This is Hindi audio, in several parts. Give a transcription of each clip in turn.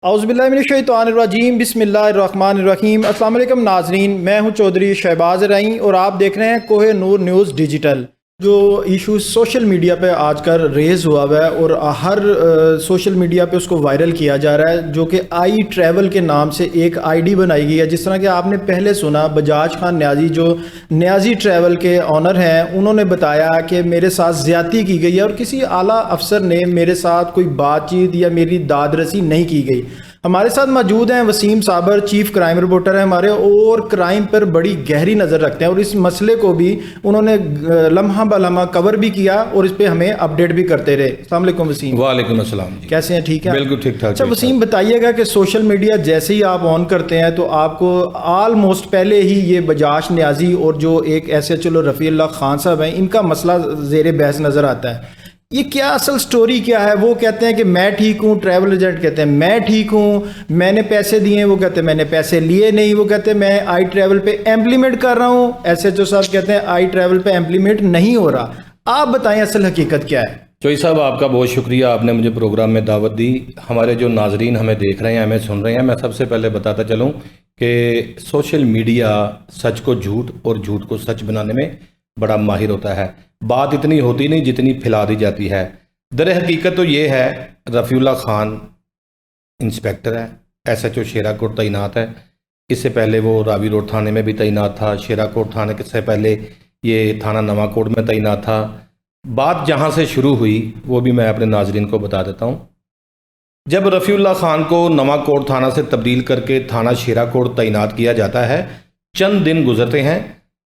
औज़ुबिल्लाहिमिनश्शैतानिर्रजीम बिस्मिल्लाहिर्रहमानिर्रहीम। अस्सलाम वालेकुम नाज़रीन, मैं हूं चौधरी शहबाज रईं और आप देख रहे हैं कोहे नूर न्यूज़ डिजिटल। जो इशू सोशल मीडिया पे आजकल रेज़ हुआ है और हर सोशल मीडिया पे उसको वायरल किया जा रहा है, जो कि आई ट्रैवल के नाम से एक आईडी बनाई गई है। जिस तरह कि आपने पहले सुना, बजाज खान न्याजी जो न्याजी ट्रैवल के ऑनर हैं, उन्होंने बताया कि मेरे साथ ज़्यादती की गई है और किसी आला अफसर ने मेरे साथ कोई बातचीत या मेरी दादरसी नहीं की गई। हमारे साथ मौजूद हैं वसीम साबर, चीफ क्राइम रिपोर्टर है हमारे, और क्राइम पर बड़ी गहरी नज़र रखते हैं और इस मसले को भी उन्होंने लम्हा बलम्हा कवर भी किया और इस पे हमें अपडेट भी करते रहे। अस्सलाम वालेकुम वसीम। वालेकुम अस्सलाम जी। कैसे हैं? ठीक है, बिल्कुल ठीक ठाक। अच्छा वसीम, बताइएगा कि सोशल मीडिया जैसे ही आप ऑन करते हैं तो आपको ऑलमोस्ट पहले ही ये बजाज न्याजी और जो एक SHO रफ़ीउल्लाह खान साहब हैं, इनका मसला ज़ेर बहस नज़र आता है। ये क्या असल स्टोरी क्या है? वो कहते हैं कि मैं ठीक हूँ, ट्रैवल एजेंट कहते हैं मैं ठीक हूँ, मैंने पैसे दिए, वो कहते हैं मैंने पैसे लिए नहीं, वो कहते हैं मैं आई ट्रैवल पे इम्प्लीमेंट कर रहा हूँ, SHO साहब कहते हैं आई ट्रैवल पे इम्प्लीमेंट नहीं हो रहा। आप बताएं असल हकीकत क्या है? चोई साहब, आपका बहुत शुक्रिया, आपने मुझे प्रोग्राम में दावत दी। हमारे जो नाजरीन हमें देख रहे हैं, हमें सुन रहे हैं, मैं सबसे पहले बताता चलूँ कि सोशल मीडिया सच को झूठ और झूठ को सच बनाने में बड़ा माहिर होता है। बात इतनी होती नहीं जितनी फैला दी जाती है। दर हकीकत तो ये है, रफ़ीउल्लाह खान इंस्पेक्टर है, SHO शेराकोट तैनात है। इससे पहले वो रावी रोड थाने में भी तैनात था, शेराकोट थाने से पहले ये थाना नवाकोट में तैनात था। बात जहाँ से शुरू हुई वो भी मैं अपने नाजरीन को बता देता हूँ। जब रफ़ीउल्लाह खान को नवाकोट थाना से तब्दील करके थाना शेराकोट तैनात किया जाता है, चंद दिन गुजरते हैं,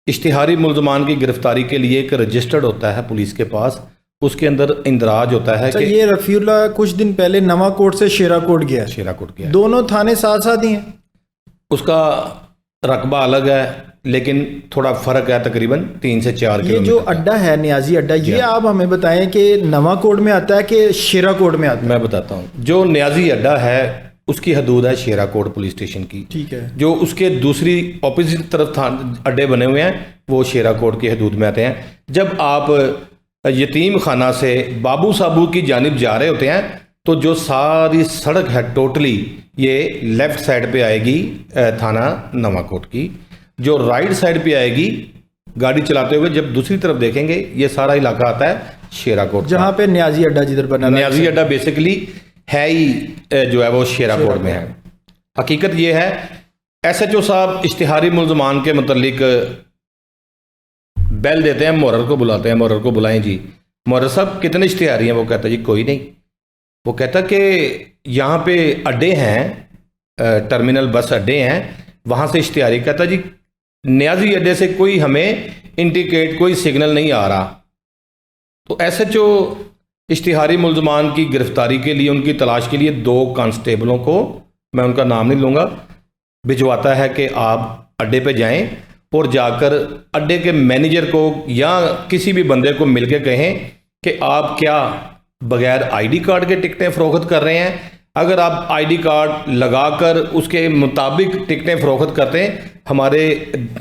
इश्तिहारी मुल्ज़मान की गिरफ्तारी के लिए एक रजिस्टर्ड होता है पुलिस के पास, उसके अंदर इंदराज होता है कि ये रफ़ीउल्लाह कुछ दिन पहले नवाकोट से शेराकोट गया, दोनों थाने साथ साथ ही हैं। उसका रकबा अलग है लेकिन थोड़ा फ़र्क है, तकरीबन 3 से 4 किलोमीटर। ये जो अड्डा है न्याजी अड्डा, ये आप हमें बताएं कि नवाकोट में आता है कि शेराकोट में आता है? मैं बताता हूँ। जो न्याजी अड्डा है उसकी हदूद है शेराकोट पुलिस स्टेशन की, ठीक है। जो उसके दूसरी ऑपोजिट तरफ अड्डे बने हुए हैं वो शेराकोट की हदूद में आते हैं। जब आप यतीम खाना से बाबू साबू की जानिब जा रहे होते हैं तो जो सारी सड़क है टोटली ये लेफ्ट साइड पे आएगी थाना नवाकोट की, जो राइट साइड पे आएगी गाड़ी चलाते हुए जब दूसरी तरफ देखेंगे ये सारा इलाका आता है शेराकोट, जहाँ पे न्याजी अड्डा जिधर बना। न्याजी अड्डा बेसिकली है ही जो है वो शेराकोट में है। हकीकत ये है, SHO साहब इश्तिहारी मुल्ज़मान के मुतल्लिक बेल देते हैं, मोहर्रर को बुलाते हैं, मोहर्रर को बुलाएं जी, मोहर्रर साहब कितने इश्तिहारी हैं? वो कहता है जी कोई नहीं। वो कहता कि यहाँ पे अड्डे हैं, टर्मिनल बस अड्डे हैं, वहाँ से इश्तिहारी। कहता जी न्याजी अड्डे से कोई हमें इंडिकेट, कोई सिग्नल नहीं आ रहा। तो SHO इश्तिहारी मुल्ज़मान की गिरफ्तारी के लिए, उनकी तलाश के लिए 2 कांस्टेबलों को, मैं उनका नाम नहीं लूँगा, भिजवाता है कि आप अड्डे पे जाएं और जाकर अड्डे के मैनेजर को या किसी भी बंदे को मिलकर कहें कि आप क्या बगैर ID कार्ड के टिकटें फ़रोख्त कर रहे हैं? अगर आप ID कार्ड लगाकर उसके मुताबिक टिकटें फ़रोख्त करते हैं, हमारे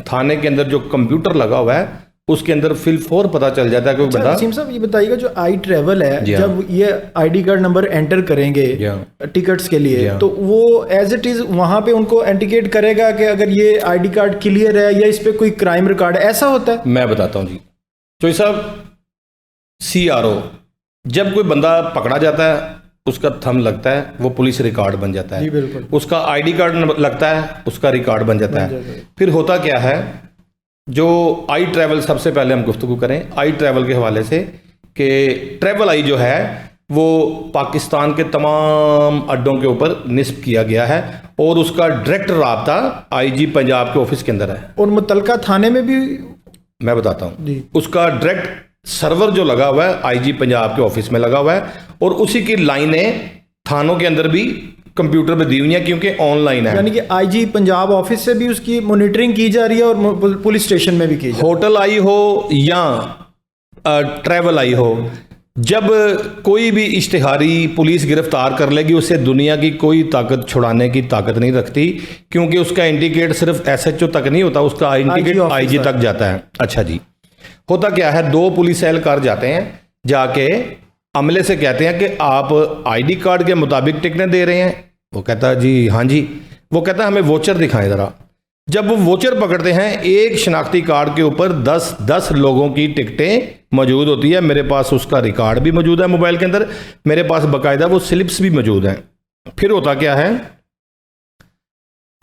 थाने के अंदर जो कंप्यूटर लगा हुआ है उसके अंदर फिल-फोर पता चल जाता है कि बंदा। वसीम साहब ये बताइएगा, जो आई ट्रैवल है, जब ये ID कार्ड नंबर एंटर करेंगे टिकट्स के लिए, तो वो एज इट इज वहां पे उनको इंडिकेट करेगा कि अगर ये ID कार्ड क्लियर है या इस पे कोई क्राइम रिकॉर्ड है, ऐसा होता है? मैं बताता हूँ जी। चोई साहब, CRO जब कोई बंदा पकड़ा जाता है उसका थंब लगता है, वो पुलिस रिकॉर्ड बन जाता है। बिल्कुल। उसका ID कार्ड लगता है, उसका रिकॉर्ड बन जाता है। फिर होता क्या है, जो आई ट्रैवल, सबसे पहले हम गुफ्तगू करें आई ट्रैवल के हवाले से, कि ट्रैवल आई जो है वो पाकिस्तान के तमाम अड्डों के ऊपर निस्ब किया गया है और उसका डायरेक्ट राब्ता IG पंजाब के ऑफिस के अंदर है और मुतलका थाने में भी। मैं बताता हूँ, उसका डायरेक्ट सर्वर जो लगा हुआ है IG पंजाब के ऑफिस में लगा हुआ है और उसी की लाइनें थानों के अंदर भी कंप्यूटर पे दी हुई है क्योंकि ऑनलाइन है। यानी कि IG पंजाब ऑफिस से भी उसकी मॉनिटरिंग की जा रही है और पुलिस स्टेशन में भी की जा रही है। होटल आई हो या ट्रैवल आई हो, जब कोई भी इश्तिहारी पुलिस गिरफ्तार कर लेगी उसे दुनिया की कोई ताकत छुड़ाने की ताकत नहीं रखती, क्योंकि उसका इंडिकेट सिर्फ SHO तक नहीं होता, उसका इंडिकेट IG तक जाता है। अच्छा जी, होता क्या है, 2 पुलिस एहलकार जाते हैं, जाके अमले से कहते हैं कि आप ID कार्ड के मुताबिक टिकटें दे रहे हैं वो कहता जी हाँ जी। वो कहता हमें वोचर दिखाएं ज़रा। जब वो वोचर पकड़ते हैं, एक शनाख्ती कार्ड के ऊपर 10 लोगों की टिकटें मौजूद होती है। मेरे पास उसका रिकॉर्ड भी मौजूद है मोबाइल के अंदर, मेरे पास बाकायदा वो स्लिप्स भी मौजूद हैं। फिर होता क्या है,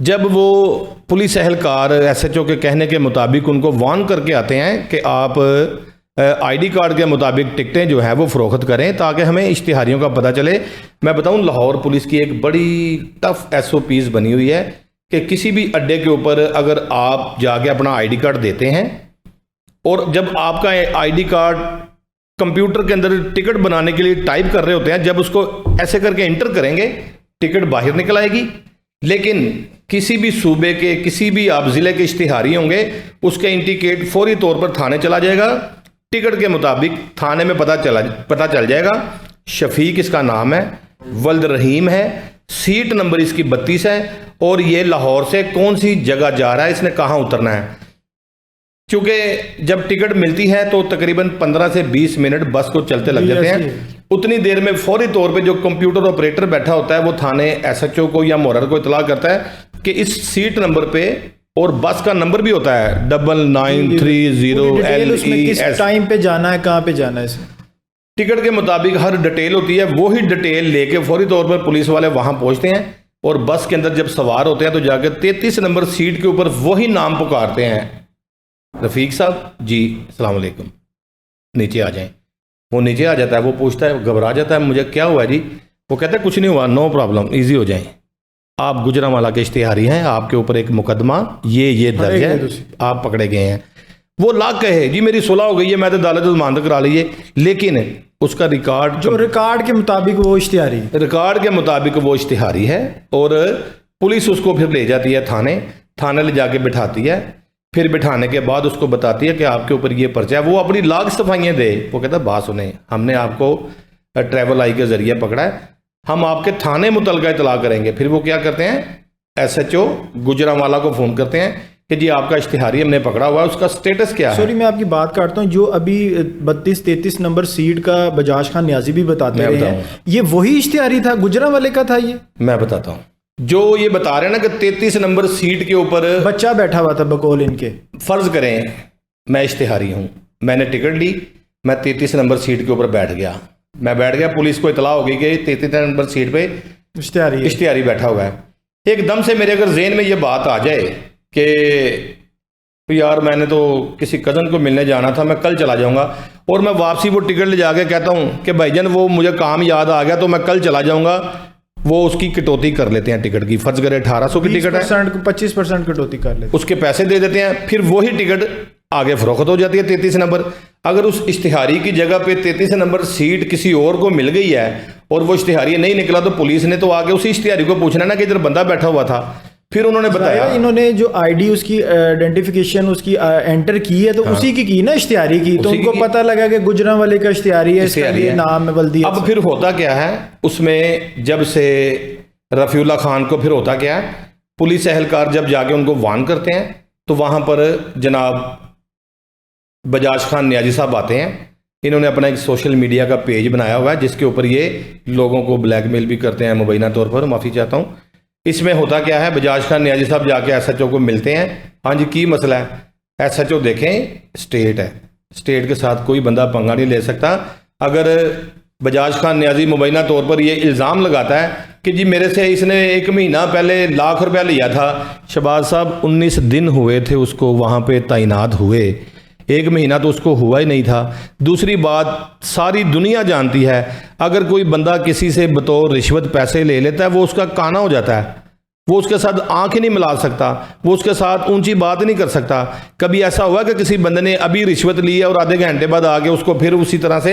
जब वो पुलिस एहलकार एसएचओ के कहने के मुताबिक उनको वार्न करके आते हैं कि आप आईडी कार्ड के मुताबिक टिकटें जो हैं वो फ़रोख्त करें ताकि हमें इश्तिहारियों का पता चले। मैं बताऊं, लाहौर पुलिस की एक बड़ी टफ एसओपीज़ बनी हुई है कि किसी भी अड्डे के ऊपर अगर आप जाके अपना आईडी कार्ड देते हैं और जब आपका आईडी कार्ड कंप्यूटर के अंदर टिकट बनाने के लिए टाइप कर रहे होते हैं, जब उसको ऐसे करके इंटर करेंगे टिकट बाहर निकल आएगी। लेकिन किसी भी सूबे के किसी भी आप ज़िले के इश्तिहारी होंगे, उसका इंडिकेट फौरी तौर पर थाने चला जाएगा। टिकट के मुताबिक थाने में पता चल जाएगा शफीक इसका नाम है, वल्द रहीम है, सीट नंबर इसकी 32 है और ये लाहौर से कौन सी जगह जा रहा है, इसने कहाँ उतरना है। क्योंकि जब टिकट मिलती है तो तकरीबन 15 से 20 मिनट बस को चलते लग जाते हैं। उतनी देर में फौरी तौर पे जो कंप्यूटर ऑपरेटर बैठा होता है वो थाने एसएचओ को या मोहर को इतला करता है कि इस सीट नंबर पे, और बस का नंबर भी होता है 9930 किस टाइम पे जाना है, कहाँ पे जाना है, टिकट के मुताबिक हर डिटेल होती है। वही डिटेल लेके फौरी तौर पर पुलिस वाले वहां पहुंचते हैं और बस के अंदर जब सवार होते हैं तो जाकर 33 नंबर सीट के ऊपर वही नाम पुकारते हैं, रफ़ीक साहब जी अस्सलाम वालेकुम, नीचे आ जाएं। वो नीचे आ जाता है, वो पूछता है, घबरा जाता है, मुझे क्या हुआ जी। वो कहता है कुछ नहीं हुआ, नो प्रॉब्लम, ईजी हो जाएं। आप गुजरांवाला के इश्तिहारी हैं, आपके ऊपर एक मुकदमा ये दर्ज है, आप पकड़े गए हैं। वो लाख कहे जी मेरी सुलह हो गई है, मैं तो अदालत जमानत करा ली है, लेकिन उसका रिकॉर्ड जो रिकॉर्ड के मुताबिक वो इश्तिहारी, रिकॉर्ड के मुताबिक वो इश्तिहारी है। और पुलिस उसको फिर ले जाती है थाने ले जाके बिठाती है। फिर बिठाने के बाद उसको बताती है कि आपके ऊपर ये पर्चा है। वो अपनी लाख सफाइयाँ दे। वो कहता है बात सुने, हमने आपको ट्रैवल आई के जरिए पकड़ा है, हम आपके थाने मुतलका इतला करेंगे। फिर वो क्या करते हैं, एसएचओ गुजरांवाला को फ़ोन करते हैं कि जी आपका इश्तिहारी हमने पकड़ा हुआ है, उसका स्टेटस क्या है। सॉरी मैं आपकी बात काटता हूँ, जो अभी 32-33 नंबर सीट का बजाज खान न्याजी भी बताते हैं, ये वही इश्तिहारी था, गुजरांवाले का था ये? मैं बताता हूँ, जो ये बता रहे हैं ना कि 33 नंबर सीट के ऊपर बच्चा बैठा हुआ था बकौल इनके, फर्ज करें मैं इश्तिहारी हूँ, मैंने टिकट ली, मैं 33 नंबर सीट के ऊपर बैठ गया, पुलिस को इतला हो गई कि 33 नंबर सीट पे इश्तिहारी बैठा हुआ है। एकदम से मेरे अगर जेहन में ये बात आ जाए कि यार मैंने तो किसी कज़न को मिलने जाना था, मैं कल चला जाऊंगा, और मैं वापसी वो टिकट ले जाके कहता हूँ कि भाईजान वो मुझे काम याद आ गया तो मैं कल चला जाऊंगा, वो उसकी कटौती कर लेते हैं टिकट की। फर्ज करें 1800 की टिकट है, 25% कटौती कर लेते, उसके पैसे दे देते हैं, फिर वही टिकट आगे फरोख्त हो जाती है 33 नंबर। अगर उस इश्तिहारी की जगह पे 33 नंबर सीट किसी और को मिल गई है और वो इश्तिहारी नहीं निकला, तो पुलिस ने तो आगे उसी इश्तिहारी को पूछना ना कि इधर बंदा बैठा हुआ था। फिर उन्होंने बताया, इन्होंने जो आईडी उसकी आइडेंटिफिकेशन उसकी एंटर की है तो हाँ, उसी की ना इश्तिहारी की, तो उनको पता लगा कि गुजरांवाले का इश्तिहारी है, इसका ये नाम है बल्दी। अब फिर होता क्या है उसमें, जब से रफ़ीउल्लाह खान को फिर होता क्या है, पुलिस एहलकार जब जाके उनको वार्न करते हैं तो वहां पर जनाब बजाज खान न्याजी साहब आते हैं। इन्होंने अपना एक सोशल मीडिया का पेज बनाया हुआ है जिसके ऊपर ये लोगों को ब्लैकमेल भी करते हैं मुबैना तौर पर, माफ़ी चाहता हूँ। इसमें होता क्या है, बजाज खान न्याजी साहब जाके एसएचओ को मिलते हैं, हाँ जी की मसला है। एसएचओ देखें स्टेट है, स्टेट के साथ कोई बंदा पंगा नहीं ले सकता। अगर बजाज खान न्याजी मुबैना तौर पर ये इल्ज़ाम लगाता है कि जी मेरे से इसने 1 महीना पहले लाख रुपया लिया था, शहबाज साहब 19 दिन हुए थे उसको वहाँ पे तैनात हुए, 1 महीना तो उसको हुआ ही नहीं था। दूसरी बात, सारी दुनिया जानती है अगर कोई बंदा किसी से बतौर रिश्वत पैसे ले लेता है वो उसका काना हो जाता है, वो उसके साथ आंख ही नहीं मिला सकता, वो उसके साथ ऊंची बात नहीं कर सकता। कभी ऐसा हुआ कि किसी बंदे ने अभी रिश्वत ली है और आधे घंटे बाद आके उसको फिर उसी तरह से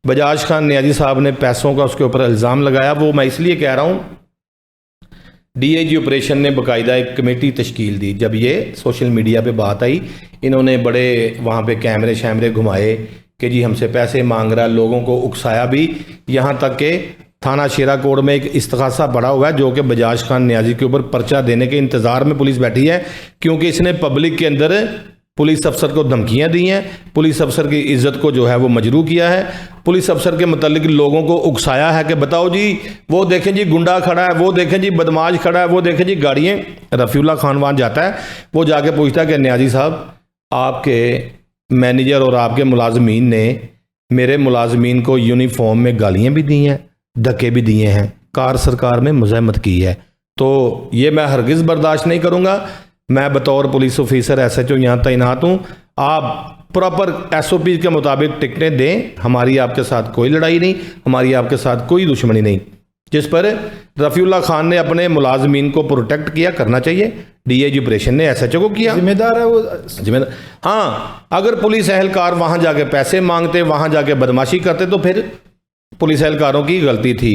बजाज खान न्याजी साहब ने पैसों का उसके ऊपर इल्ज़ाम लगाया। वो मैं इसलिए कह रहा हूँ, डीआईजी ऑपरेशन ने बाकायदा एक कमेटी तश्कील दी। जब ये सोशल मीडिया पे बात आई, इन्होंने बड़े वहाँ पे कैमरे शैमरे घुमाए कि जी हमसे पैसे मांग रहा है, लोगों को उकसाया भी, यहाँ तक कि थाना शेरा कोट में एक इस्तगासा पड़ा हुआ है जो कि बजाज खान न्याजी के ऊपर पर्चा देने के इंतज़ार में पुलिस बैठी है, क्योंकि इसने पब्लिक के अंदर पुलिस अफसर को धमकियां दी हैं, पुलिस अफसर की इज्जत को जो है वो मजरू किया है, पुलिस अफसर के मुतालिक लोगों को उकसाया है कि बताओ जी वो देखें जी गुंडा खड़ा है, वो देखें जी बदमाश खड़ा है, वो देखें जी गाड़ियाँ। रफ़ीउल्लाह खान वहाँ जाता है, वो जाके पूछता है कि न्याजी साहब आपके मैनेजर और आपके मुलाजमीन ने मेरे मुलाजमीन को यूनिफॉर्म में गालियाँ भी दी हैं, धक्के भी दिए हैं, कार सरकार में मज़ाहमत की है, तो ये मैं हरगिज़ बर्दाश्त नहीं करूँगा। मैं बतौर पुलिस ऑफिसर SHO यहाँ तैनात हूँ, आप प्रॉपर SOP के मुताबिक टिकटें दें, हमारी आपके साथ कोई लड़ाई नहीं, हमारी आपके साथ कोई दुश्मनी नहीं। जिस पर रफ़ीउल्लाह खान ने अपने मुलाजमीन को प्रोटेक्ट किया, करना चाहिए। DIG ऑपरेशन ने SHO को किया, जिम्मेदार है वो, जिम्मेदार। हाँ, अगर पुलिस एहलकार वहाँ जाके पैसे मांगते, वहाँ जाके बदमाशी करते तो फिर पुलिस एहलकारों की गलती थी।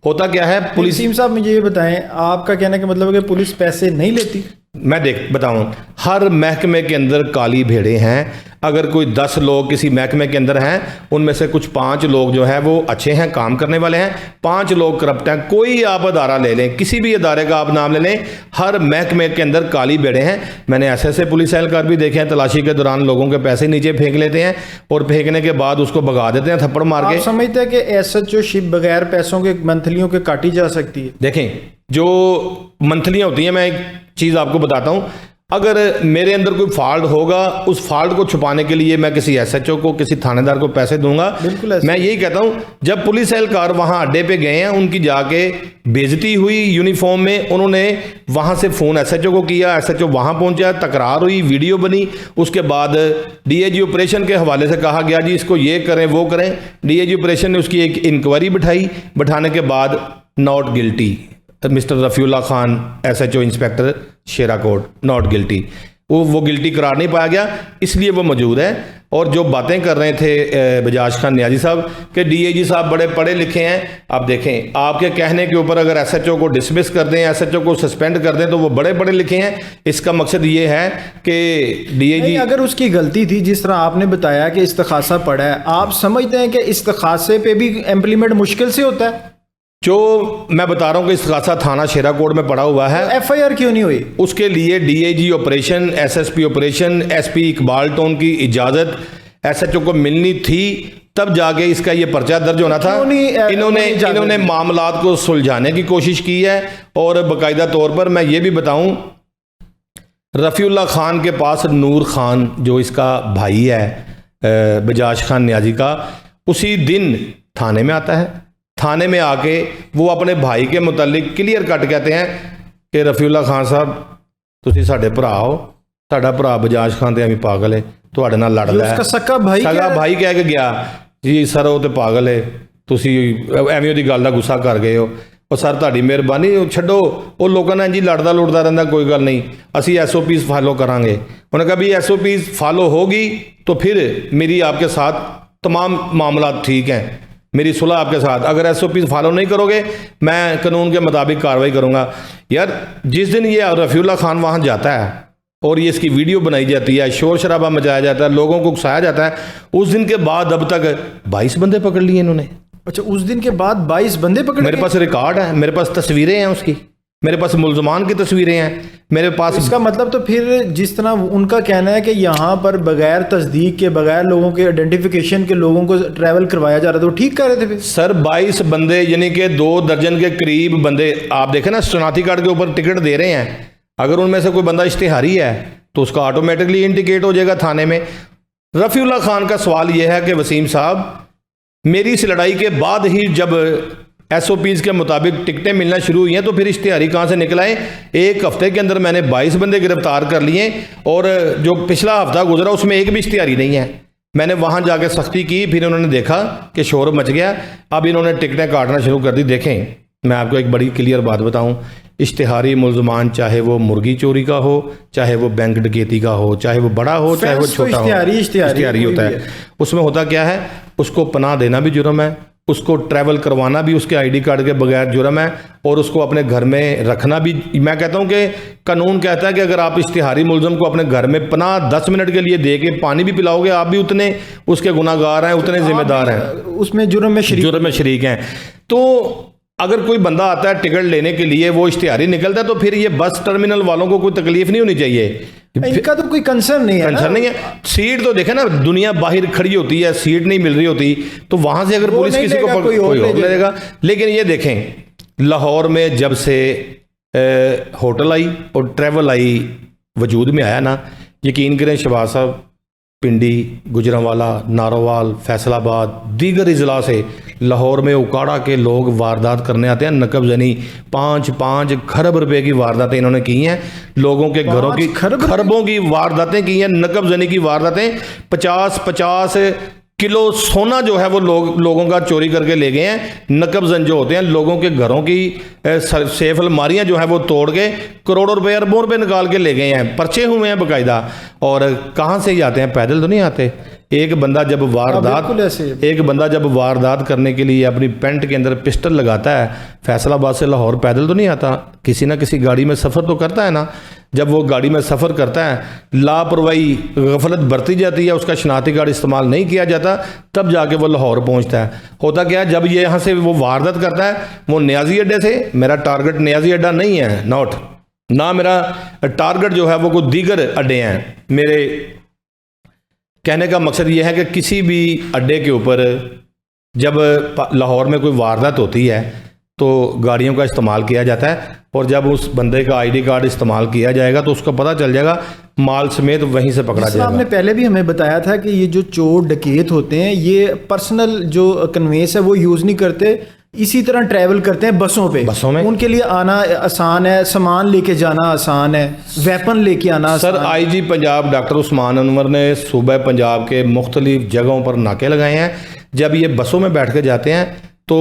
होता क्या है, पुलिस वसीम साहब मुझे ये बताएं, आपका कहने का मतलब है कि पुलिस पैसे नहीं लेती? मैं बताऊं, हर महकमे के अंदर काली भेड़ें हैं। अगर कोई 10 लोग किसी महकमे के अंदर हैं, उनमें से कुछ 5 लोग जो हैं वो अच्छे हैं, काम करने वाले हैं, 5 लोग करप्ट हैं। कोई आप अदारा ले लें, किसी भी अदारे का आप नाम ले लें, हर महकमे के अंदर काली भेड़ें हैं। मैंने ऐसे पुलिस एहलकार भी देखे हैं, तलाशी के दौरान लोगों के पैसे नीचे फेंक लेते हैं और फेंकने के बाद उसको भगा देते हैं थप्पड़ मार के। आप समझते हैं कि SHO शिप बगैर पैसों के मंथलियों के काटी जा सकती है? देखें, जो मंथलियाँ होती हैं, मैं एक चीज़ आपको बताता हूँ, अगर मेरे अंदर कोई फॉल्ट होगा, उस फॉल्ट को छुपाने के लिए मैं किसी SHO को, किसी थानेदार को पैसे दूंगा? बिल्कुल ऐसा। मैं यही कहता हूँ, जब पुलिस एहलकार वहाँ अड्डे पे गए हैं, उनकी जाके बेइज्जती हुई यूनिफॉर्म में, उन्होंने वहाँ से फ़ोन SHO को किया, SHO वहाँ पहुँचा, तकरार हुई, वीडियो बनी, उसके बाद DIG ऑपरेशन के हवाले से कहा गया जी इसको ये करें वो करें। DIG ऑपरेशन ने उसकी एक इंक्वायरी बिठाई, बिठाने के बाद not guilty, mister Rafiullah Khan SHO inspector Sherakot not guilty, वो गिल्टी करार नहीं पाया गया, इसलिए वो मौजूद है। और जो बातें कर रहे थे बजाज खान न्याजी साहब कि DIG साहब बड़े पढ़े लिखे हैं, आप देखें आपके कहने के ऊपर अगर SHO को डिसमिस कर दें, SHO को सस्पेंड कर दें तो वो बड़े पढ़े लिखे हैं। इसका मकसद ये है कि DIG, अगर उसकी गलती थी, जिस तरह आपने बताया कि इस्तिखासा पड़ा है, आप समझते हैं कि इस्तिखासे पे भी इम्प्लीमेंट मुश्किल से होता है? जो मैं बता रहा हूँ कि इस्तिखासा थाना शेराकोट में पड़ा हुआ है, FIR क्यों नहीं हुई? उसके लिए DIG operation, SSP operation, SP Iqbal tone की इजाज़त SHO को मिलनी थी, तब जाके इसका ये पर्चा दर्ज होना था। इन्होंने मामलात को सुलझाने की कोशिश की है। और बाकायदा तौर पर मैं ये भी बताऊं, रफ़ीउल्लाह खान के पास नूर खान जो इसका भाई है बजाज खान न्याजी का, उसी दिन थाने में आता है। थाने में आके वो अपने भाई के मुतालिक क्लियर कट कहते हैं कि रफ़ीउल्लाह खान साहब तुसी साडे भरा हो, साडा भरा बजाज खान ते एवं पागल है, तुहाडे नाल लड़दा है। उसका सक्का भाई कह के गया जी सर वो तो पागल है, तुसी एवं ओदी गल दा गुस्सा कर गए हो, और सर तुहाडी मेहरबानी छड्डो, वो लोगों ने जी लड़दा लुड़दा रहंदा, कोई गल नहीं, असी SOPs फॉलो करांगे। उन्होंने कहा भी SOPs फॉलो होगी तो फिर मेरी आपके साथ तमाम मामला ठीक हैं, मेरी सुलह आपके साथ। अगर SOPs फॉलो नहीं करोगे मैं कानून के मुताबिक कार्रवाई करूंगा। यार जिस दिन ये रफ़ीउल्लाह खान वहां जाता है और ये इसकी वीडियो बनाई जाती है, शोर शराबा मचाया जाता है, लोगों को उकसाया जाता है, उस दिन के बाद अब तक 22 बंदे पकड़ लिए इन्होंने। अच्छा, उस दिन के बाद 22 बंदे पकड़े? मेरे पास रिकॉर्ड है, मेरे पास तस्वीरें हैं उसकी, मेरे पास मुल्ज़मान की तस्वीरें हैं मेरे पास। इसका मतलब तो फिर जिस तरह उनका कहना है कि यहाँ पर बगैर तस्दीक के, बगैर लोगों के आइडेंटिफिकेशन के लोगों को ट्रैवल करवाया जा रहा था, वो ठीक कर रहे थे फिर? सर 22 बंदे यानी कि 2 दर्जन के करीब बंदे, आप देखें ना शनाख्ती कार्ड के ऊपर टिकट दे रहे हैं, अगर उनमें से कोई बंदा इश्तिहारी है तो उसका ऑटोमेटिकली इंडिकेट हो जाएगा थाने में। रफ़ीउल्लाह खान का सवाल यह है कि वसीम साहब, मेरी इस लड़ाई के बाद ही जब SOPs के मुताबिक टिकटें मिलना शुरू हुई हैं तो फिर इश्तिहारी कहाँ से निकल आए? एक हफ्ते के अंदर मैंने 22 बंदे गिरफ्तार कर लिए और जो पिछला हफ्ता गुजरा उसमें एक भी इश्तिहारी नहीं है। मैंने वहाँ जाके सख्ती की, फिर उन्होंने देखा कि शोर मच गया, अब इन्होंने टिकटें काटना शुरू कर दी। देखें मैं आपको एक बड़ी क्लियर बात बताऊँ, इश्तिहारी मुल्ज़मान चाहे वो मुर्गी चोरी का हो, चाहे वो बैंक डकैती का हो, चाहे वो बड़ा हो चाहे वो छोटा हो, इश्तिहारी होता है। उसमें होता क्या है, उसको पनाह देना भी जुर्म है, उसको ट्रैवल करवाना भी उसके ID कार्ड के बगैर जुर्म है, और उसको अपने घर में रखना भी। मैं कहता हूं कि कानून कहता है कि अगर आप इश्तिहारी मुल्ज़म को अपने घर में पनाह 10 मिनट के लिए दे के पानी भी पिलाओगे, आप भी उतने उसके गुनाहगार हैं, उतने जिम्मेदार हैं, उसमें जुर्म में शरीक हैं। तो अगर कोई बंदा आता है टिकट लेने के लिए, वो इश्तिहारी निकलता है, तो फिर ये बस टर्मिनल वालों को कोई तकलीफ नहीं होनी चाहिए। इनका तो कोई कंसर्न नहीं है कंसर्न नहीं है। सीट तो देखे ना, दुनिया बाहर खड़ी होती है, सीट नहीं मिल रही होती, तो वहां से अगर वो पुलिस नहीं किसी को लेगा, कोई और ले लेगा। लेकिन ये देखें, लाहौर में जब से होटल आई और ट्रैवल आई वजूद में आया ना, यकीन करें शहबाज साहब, पिंडी, गुजरांवाला, नारोवाल, फैसलाबाद, दीगर अजला से लाहौर में उकाड़ा के लोग वारदात करने आते हैं। नकब जनी 5-5 खरब रुपए की वारदातें इन्होंने की हैं, लोगों के घरों की खरबों की वारदातें की हैं, नकब जनी की वारदातें। 50-50 किलो सोना जो है वो लोगों का चोरी करके ले गए हैं। नकब जन जो होते हैं, लोगों के घरों की सेफ अलमारियां जो है वो तोड़ के करोड़ों रुपए, अरबों रुपए निकाल के ले गए हैं, पर्चे हुए हैं बाकायदा। और कहाँ से ही आते हैं? पैदल तो नहीं आते। एक बंदा जब वारदात करने के लिए अपनी पैंट के अंदर पिस्टल लगाता है, फैसलाबाद से लाहौर पैदल तो नहीं आता, किसी ना किसी गाड़ी में सफ़र तो करता है ना। जब वो गाड़ी में सफ़र करता है, लापरवाही, गफलत बरती जाती है, उसका शनाख्ती कार्ड इस्तेमाल नहीं किया जाता, तब जाके वो लाहौर पहुंचता है। होता क्या है, जब ये यहाँ से वो वारदात करता है, वो न्याजी अड्डे से, मेरा टारगेट न्याजी अड्डा नहीं है, नॉट ना, मेरा टारगेट जो है वो कोई दीगर अड्डे हैं। मेरे कहने का मकसद ये है कि किसी भी अड्डे के ऊपर जब लाहौर में कोई वारदात होती है तो गाड़ियों का इस्तेमाल किया जाता है, और जब उस बंदे का आईडी कार्ड इस्तेमाल किया जाएगा तो उसको पता चल जाएगा, माल समेत वहीं से पकड़ा जाएगा। आपने पहले भी हमें बताया था कि ये जो चोर डकैत होते हैं, ये पर्सनल जो कन्वेंस है वो यूज़ नहीं करते, इसी तरह ट्रैवल करते हैं बसों में। उनके लिए आना आसान है, सामान लेके जाना आसान है, वेपन लेके आना आसान। Sir, IG Punjab doctor Usman Anwar ने सूबे पंजाब के मुख्तलिफ जगहों पर नाके लगाए हैं। जब ये बसों में बैठ के जाते हैं तो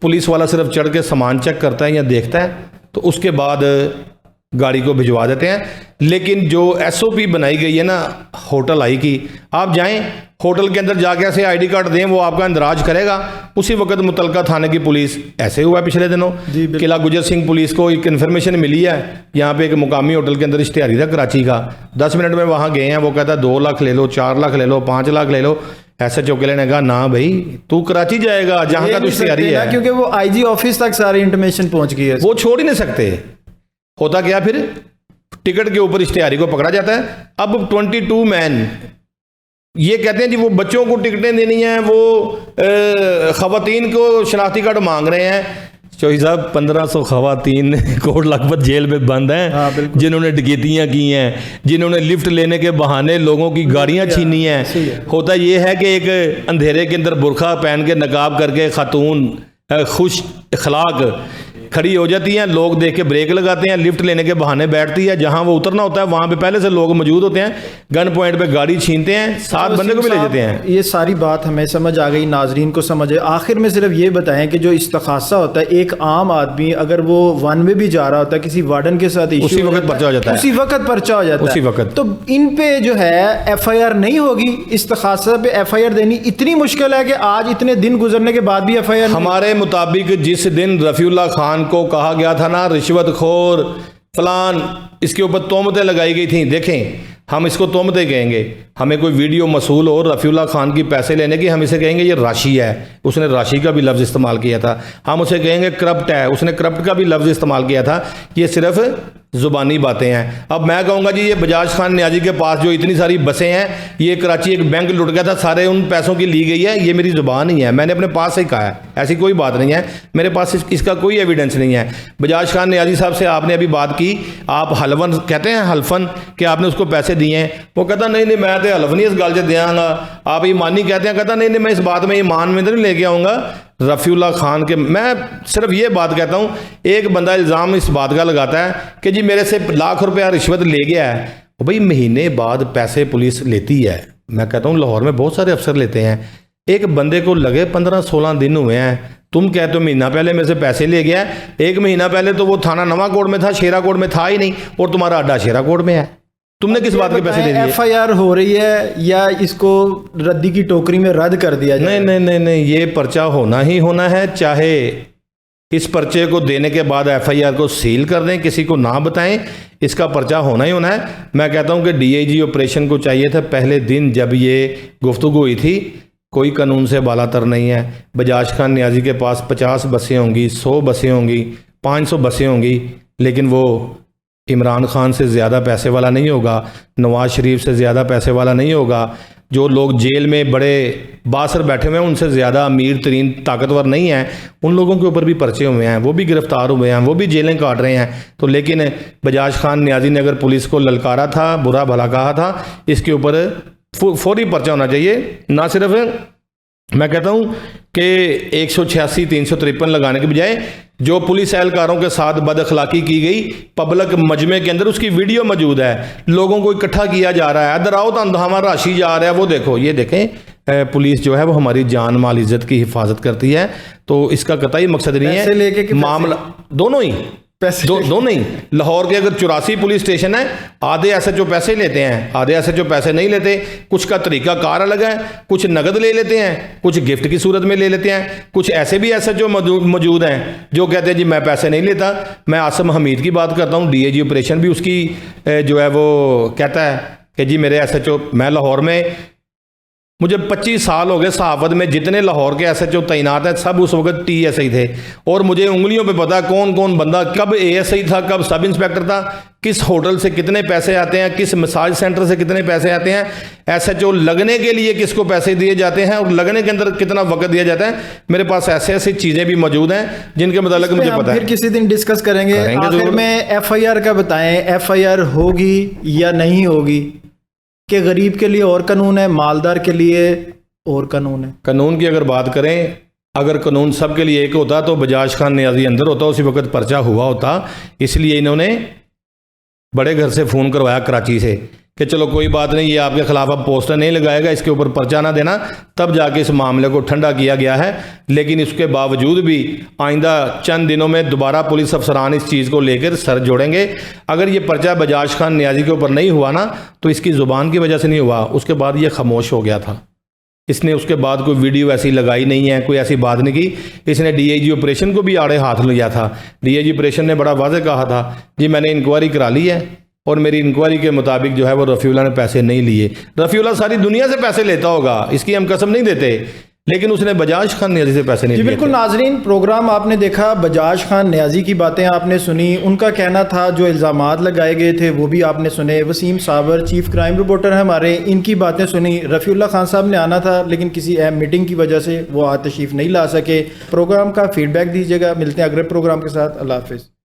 पुलिस वाला सिर्फ चढ़ के सामान चेक करता है या देखता है, तो उसके बाद गाड़ी को भिजवा देते हैं। लेकिन जो एसओपी बनाई गई है ना होटल आई की, आप जाएं होटल के अंदर जाके ऐसे आईडी कार्ड दें, वो आपका इंदराज करेगा। उसी वक्त मुतलका थाने की पुलिस, ऐसे हुआ पिछले दिनों, किला गुजर सिंह पुलिस को एक इन्फॉर्मेशन मिली है, यहाँ पे एक मुकामी होटल के अंदर इश्तिहारी था कराची का, 10 मिनट में वहाँ गए हैं। वो कहता 2 लाख ले लो, 4 लाख ले लो, 5 लाख ले लो। ऐसे चौके ने कहा ना भाई, तू कराची जाएगा जहाँ का तो इश्तिहारी है, क्योंकि वो आईजी ऑफिस तक सारी इंफॉर्मेशन पहुँच गई है, वो छोड़ ही नहीं सकते। होता क्या, फिर टिकट के ऊपर इश्तिहारी को पकड़ा जाता है। अब 22 मैन ये कहते हैं जी वो बच्चों को टिकटें देनी है, वो खवातीन को शनाख्ती कार्ड मांग रहे हैं। चौधरी साहब, 1500 खवातीन कोट लखपत जेल में बंद हैं, जिन्होंने डकैतियाँ की हैं, जिन्होंने लिफ्ट लेने के बहाने लोगों की गाड़ियाँ छीनी हैं। होता ये है कि एक अंधेरे के अंदर बुरखा पहन के नकाब करके खातून खुश अखलाक खड़ी हो जाती हैं, लोग देख के ब्रेक लगाते हैं, लिफ्ट लेने के बहाने बैठती है, जहां वो उतरना होता है वहां पे पहले से लोग मौजूद होते हैं, गन पॉइंट पे गाड़ी छीनते हैं, 7 बंदे को भी ले जाते हैं। ये सारी बात हमें समझ आ गई, नाजरीन को समझ है। आखिर में सिर्फ ये बताएं कि जो इस्तखासा होता है, एक आम आदमी अगर वो वन वे भी जा रहा होता है, किसी वार्डन के साथ उसी वक्त पर्चा हो जाता है, उसी वक्त पर्चा हो जाता है, उसी वक्त। तो इन पे जो है FIR नहीं होगी, इस्तखासा पे FIR देनी इतनी मुश्किल है कि आज इतने दिन गुजरने के बाद भी FIR हमारे मुताबिक जिस दिन रफीउल्लाह खान को कहा गया था ना रिश्वतखोर फलान, इसके ऊपर तोहमतें लगाई गई थी, देखें हम इसको तोहमतें कहेंगे। हमें कोई वीडियो मसूल हो रफीउल्लाह खान की पैसे लेने की, हम इसे कहेंगे ये राशि है, उसने राशि का भी लफ्ज़ इस्तेमाल किया था। हम उसे कहेंगे करप्ट है, उसने करप्ट का भी लफ्ज़ इस्तेमाल किया था। ये सिर्फ ज़ुबानी बातें हैं। अब मैं कहूँगा जी ये बजाज खान न्याजी के पास जो इतनी सारी बसें हैं, ये कराची एक बैंक लुट गया था, सारे उन पैसों की ली गई है, ये मेरी ज़ुबान ही है, मैंने अपने पास से ही कहा है, ऐसी कोई बात नहीं है, मेरे पास इसका कोई एविडेंस नहीं है। बजाज खान न्याजी साहब से आपने अभी बात की, आप हलफन कहते हैं, हलफन कि आपने उसको पैसे दिए हैं, वो कहता नहीं नहीं मैं तो हलफ नहीं इस गल से देंगा। आप ईमानी कहते हैं, कहता नहीं नहीं मैं इस बात में ईमान में तो नहीं लेके आऊँगा रफीउल्लाह खान के। मैं सिर्फ ये बात कहता हूँ, एक बंदा इल्ज़ाम इस बात का लगाता है कि जी मेरे से लाख रुपया रिश्वत ले गया है, भाई महीने बाद पैसे पुलिस लेती है। मैं कहता हूँ लाहौर में बहुत सारे अफसर लेते हैं, एक बंदे को लगे 15-16 दिन हुए हैं, तुम कहते हो महीना पहले मेरे से पैसे ले गया। 1 महीना पहले तो वो थाना नवा कोट में था, शेरा कोट में था ही नहीं, और तुम्हारा अड्डा शेरा कोट में है, तुमने किस बात के पैसे दे दिए? FIR हो रही है या इसको रद्दी की टोकरी में रद्द कर दिया जाए? नहीं नहीं नहीं नहीं, ये पर्चा होना ही होना है, चाहे इस पर्चे को देने के बाद FIR को सील कर दें, किसी को ना बताएं, इसका पर्चा होना ही होना है। मैं कहता हूं कि DIG ऑपरेशन को चाहिए था पहले दिन जब ये गुफ्तगू हुई थी, कोई कानून से बालातर नहीं है। बजाज खान न्याजी के पास 50 बसें होंगी, 100 बसें होंगी, 500 बसें होंगी, लेकिन वो इमरान खान से ज़्यादा पैसे वाला नहीं होगा, नवाज़ शरीफ से ज़्यादा पैसे वाला नहीं होगा, जो लोग जेल में बड़े बासर बैठे हुए हैं उनसे ज़्यादा अमीर तरीन ताकतवर नहीं हैं, उन लोगों के ऊपर भी पर्चे हुए हैं, वो भी गिरफ्तार हुए हैं, वो भी जेलें काट रहे हैं। तो लेकिन बजाज खान नियाज़ी ने अगर पुलिस को ललकारा था, बुरा भला कहा था, इसके ऊपर फौरी पर्चा होना चाहिए। ना सिर्फ मैं कहता हूं कि 186 353 लगाने के बजाय जो पुलिस एहलकारों के साथ बदअखलाकी की गई पब्लिक मजमे के अंदर, उसकी वीडियो मौजूद है, लोगों को इकट्ठा किया जा रहा है, डराओ धमधमा राशि जा रहा है, वो देखो, ये देखें पुलिस जो है वो हमारी जान माल इज्जत की हिफाजत करती है। तो इसका कतई मकसद नहीं है, मामला दोनों ही दोनों ही। लाहौर के अगर 84 पुलिस स्टेशन है, आधे एसएचओ पैसे लेते हैं, आधे एसएचओ पैसे नहीं लेते, कुछ का तरीका कार अलग है, कुछ नगद ले लेते हैं, कुछ गिफ्ट की सूरत में ले लेते हैं, कुछ ऐसे भी एसएचओ मौजूद हैं जो कहते हैं जी मैं पैसे नहीं लेता। मैं आसम हमीद की बात करता हूँ, डीएजी ऑपरेशन भी उसकी जो है वो कहता है कि जी मेरे एसएचओ, मैं लाहौर में मुझे 25 साल हो गए सहाफत में, जितने लाहौर के एसएचओ तैनात हैं सब उस वक्त टीएसआई थे, और मुझे उंगलियों पे पता कौन कौन बंदा कब एएसआई था, कब सब इंस्पेक्टर था, किस होटल से कितने पैसे आते हैं, किस मसाज सेंटर से कितने पैसे आते हैं, एसएचओ लगने के लिए किसको पैसे दिए जाते हैं और लगने के अंदर कितना वक्त दिया जाता है। मेरे पास ऐसे ऐसी चीज़ें भी मौजूद हैं जिनके मुताबिक मुझे पता है। फिर किसी दिन डिस्कस करेंगे। आखिर में एफआईआर का बताएं, एफआईआर होगी या नहीं होगी, कि गरीब के लिए और कानून है, मालदार के लिए और कानून है। कानून की अगर बात करें, अगर कानून सब के लिए एक होता तो बजाज खान नियाज़ी अंदर होता, उसी वक्त पर्चा हुआ होता। इसलिए इन्होंने बड़े घर से फ़ोन करवाया कराची से कि चलो कोई बात नहीं, ये आपके खिलाफ अब पोस्टर नहीं लगाएगा, इसके ऊपर पर्चा ना देना, तब जाके इस मामले को ठंडा किया गया है। लेकिन इसके बावजूद भी आइंदा चंद दिनों में दोबारा पुलिस अफसरान इस चीज़ को लेकर सर जोड़ेंगे। अगर ये पर्चा बजाज खान नियाज़ी के ऊपर नहीं हुआ ना, तो इसकी ज़ुबान की वजह से नहीं हुआ, उसके बाद ये खामोश हो गया था। इसने उसके बाद कोई वीडियो ऐसी लगाई नहीं है, कोई ऐसी बात नहीं की। इसने डीआईजी ऑपरेशन को भी आड़े हाथ लिया था। डीआईजी ऑपरेशन ने बड़ा वाज़ेह कहा था जी मैंने इंक्वायरी करा ली है और मेरी इंक्वायरी के मुताबिक जो है वो रफ़ीउल्लाह ने पैसे नहीं लिए। रफ़ीउल्लाह सारी दुनिया से पैसे लेता होगा, इसकी हम कसम नहीं देते, लेकिन उसने बजाज खान नियाज़ी से पैसे नहीं लिए। बिल्कुल नाजरीन, प्रोग्राम आपने देखा, बजाज खान नियाज़ी की बातें आपने सुनी, उनका कहना था जो इल्ज़ामात लगाए गए थे वो भी आपने सुने। वसीम साबर चीफ क्राइम रिपोर्टर है हमारे, इनकी बातें सुनी। रफ़ीउल्लाह खान साहब ने आना था लेकिन किसी अहम मीटिंग की वजह से वो तशरीफ़ नहीं ला सके। प्रोग्राम का फीडबैक दीजिएगा। मिलते हैं अगले प्रोग्राम के साथ। अल्लाह हाफ़िज़।